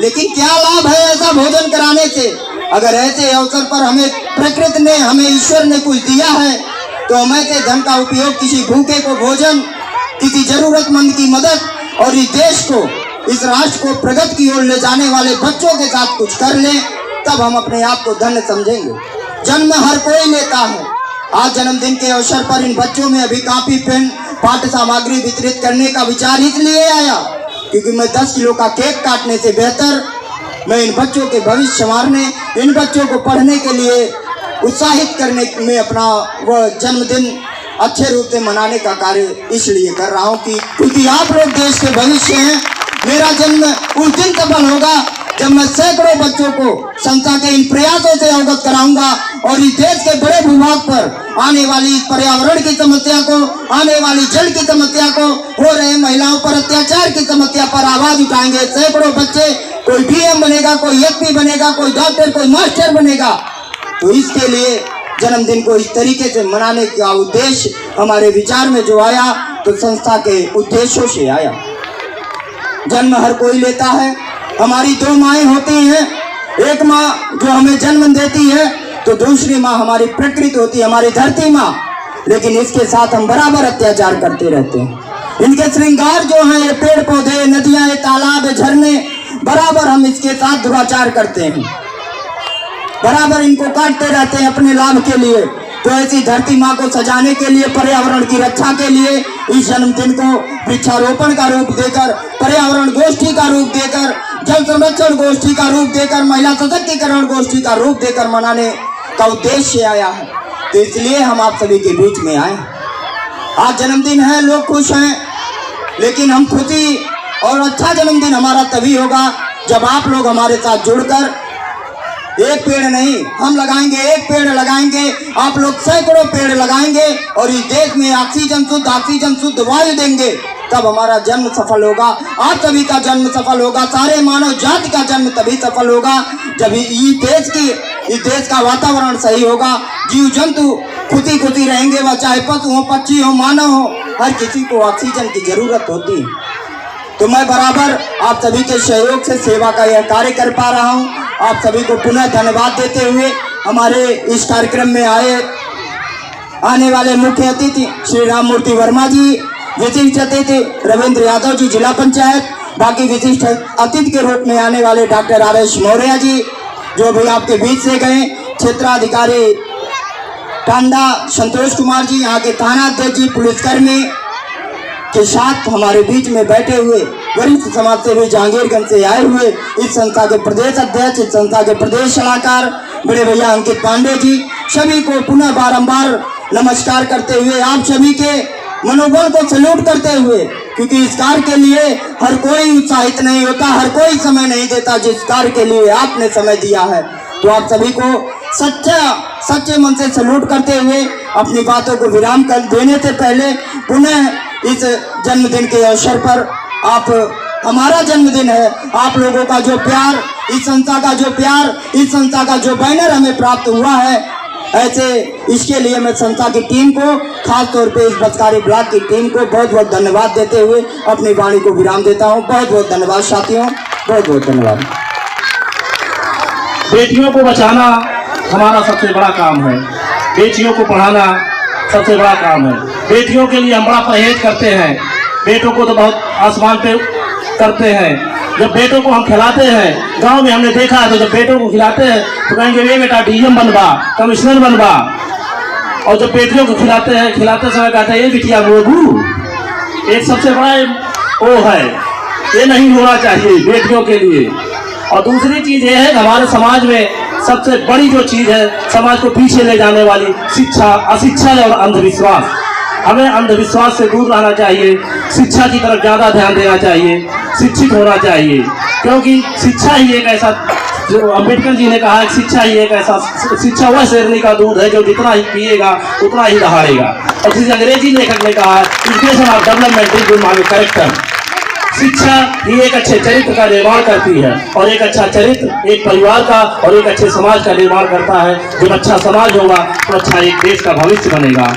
लेकिन क्या लाभ है ऐसा भोजन कराने से? अगर ऐसे अवसर पर हमें प्रकृति ने, हमें ईश्वर ने कुछ दिया है तो हम ऐसे धन का उपयोग किसी भूखे को भोजन, किसी जरूरतमंद की मदद और इस देश को, इस राष्ट्र को प्रगति की ओर ले जाने वाले बच्चों के साथ कुछ कर लें, तब हम अपने आप को धन्य समझेंगे। जन्म हर कोई लेता है। आज जन्मदिन के अवसर पर इन बच्चों में अभी कापी, पेन, पाठ्य सामग्री वितरित करने का विचार इसलिए आया क्योंकि मैं 10 किलो का केक काटने से बेहतर मैं इन बच्चों के भविष्य संवारने, इन बच्चों को पढ़ने के लिए उत्साहित करने में अपना वह जन्मदिन अच्छे रूप से मनाने का कार्य इसलिए कर रहा हूँ कि क्योंकि आप लोग देश के भविष्य हैं। मेरा जन्म उस दिन सफल होगा जब मैं सैकड़ों बच्चों को संस्था के इन प्रयासों से अवगत कराऊंगा और इस देश के बड़े भूभाग पर आने वाली पर्यावरण की समस्या को, आने वाली जल की समस्या को, हो रहे महिलाओं पर अत्याचार की समस्या पर आवाज उठाएंगे। सैकड़ों बच्चे, कोई डीएम बनेगा, कोई एसपी बनेगा, कोई डॉक्टर, कोई मास्टर बनेगा। तो इसके लिए जन्मदिन को इस तरीके से मनाने का उद्देश्य हमारे विचार में जो आया तो संस्था के उद्देश्यों से आया। जन्म हर कोई लेता है। हमारी 2 माएँ होती हैं, एक माँ जो हमें जन्म देती है तो दूसरी माँ हमारी प्रकृति होती है, हमारी धरती माँ। लेकिन इसके साथ हम बराबर अत्याचार करते रहते हैं। इनके श्रृंगार जो हैं, ये पेड़ पौधे, नदियाँ, ये तालाब, झरने, बराबर हम इसके साथ दुराचार करते हैं, बराबर इनको काटते रहते हैं अपने लाभ के लिए। तो ऐसी धरती माँ को सजाने के लिए, पर्यावरण की रक्षा के लिए इस जन्मदिन को वृक्षारोपण का रूप देकर, पर्यावरण गोष्ठी का रूप देकर, जल संरक्षण गोष्ठी का रूप देकर, महिला सशक्तिकरण गोष्ठी का रूप देकर मनाने का उद्देश्य आया है। तो इसलिए हम आप सभी के बीच में आए। आज जन्मदिन है, लोग खुश हैं, लेकिन हम खुशी और अच्छा जन्मदिन हमारा तभी होगा जब आप लोग हमारे साथ जुड़कर एक पेड़ नहीं हम लगाएंगे, एक पेड़ लगाएंगे, आप लोग सैकड़ों पेड़ लगाएंगे और इस देश में ऑक्सीजन शुद्ध वायु देंगे, तब हमारा जन्म सफल होगा। आप सभी का जन्म सफल होगा। सारे मानव जाति का जन्म तभी सफल होगा जब इस देश का वातावरण सही होगा। जीव जंतु खुशी रहेंगे, वह चाहे पशु हो, पक्षी हो, मानव हो, हर किसी को ऑक्सीजन की जरूरत होती है। तो मैं बराबर आप सभी के सहयोग से सेवा का यह कार्य कर पा रहा हूँ। आप सभी को पुनः धन्यवाद देते हुए हमारे इस कार्यक्रम में आने वाले मुख्य अतिथि श्री राम मूर्ति वर्मा जी, विशिष्ट अतिथि रविंद्र यादव जी जिला पंचायत, बाकी विशिष्ट अतिथि के रूप में आने वाले डॉक्टर आरएस मौर्य जी जो भी आपके बीच से गए, क्षेत्राधिकारी टांडा संतोष कुमार जी, यहाँ के थाना अध्यक्ष जी, पुलिसकर्मी के साथ हमारे बीच में बैठे हुए वरिष्ठ समाज सेवी जहांगीरगंज से आए हुए इस संस्था के प्रदेश अध्यक्ष, इस संस्था के प्रदेश सलाहकार बड़े भैया अंकित पांडे जी, सभी को पुनः बारंबार नमस्कार करते हुए, आप सभी के मनोबल को सैल्यूट करते हुए, क्योंकि इस कार्य के लिए हर कोई उत्साहित नहीं होता, हर कोई समय नहीं देता जिस कार्य के लिए आपने समय दिया है। तो आप सभी को सच्चे मन से सैल्यूट करते हुए अपनी बातों को विराम कर देने से पहले पुनः इस जन्मदिन के अवसर पर हमारा जन्मदिन है, आप लोगों का जो प्यार, इस संस्था का जो प्यार, इस संस्था का जो बैनर हमें प्राप्त हुआ है, ऐसे इसके लिए मैं संस्था की टीम को, खास तौर पे इस बचकारी ब्लॉक की टीम को बहुत बहुत धन्यवाद देते हुए अपनी वाणी को विराम देता हूँ। बहुत बहुत धन्यवाद साथियों, बहुत बहुत धन्यवाद। बेटियों को बचाना हमारा सबसे बड़ा काम है, बेटियों को पढ़ाना सबसे बड़ा काम है। बेटियों के लिए हम बड़ा परहेज करते हैं, बेटों को तो बहुत आसमान पे करते हैं। जब बेटों को हम खिलाते हैं, गांव में हमने देखा है, तो जब बेटों को खिलाते हैं तो कहेंगे ये बेटा डीएम बनवा, कमिश्नर बनवा, और जब बेटियों को खिलाते समय कहते हैं ये बिटिया मोगू। एक सबसे बड़ा वो है, ये नहीं होना चाहिए बेटियों के लिए। और दूसरी चीज ये है कि हमारे समाज में सबसे बड़ी जो चीज है, समाज को पीछे ले जाने वाली शिक्षा, अशिक्षा और अंधविश्वास। हमें अंधविश्वास से दूर रहना चाहिए, शिक्षा की तरफ ज्यादा ध्यान देना चाहिए, शिक्षित होना चाहिए, क्योंकि शिक्षा ही एक ऐसा, जो अम्बेडकर जी ने कहा है, शिक्षा ही एक ऐसा, शिक्षा वह शेरनी का दूध है जो जितना ही पिएगा उतना ही दहाड़ेगा। और जिस अंग्रेजी लेखक ने कहा है, education of development is good moral character. शिक्षा ही एक अच्छे चरित्र का निर्माण करती है, और एक अच्छा चरित्र एक परिवार का और एक अच्छे समाज का निर्माण करता है। जब अच्छा समाज होगा तो अच्छा एक देश का भविष्य बनेगा।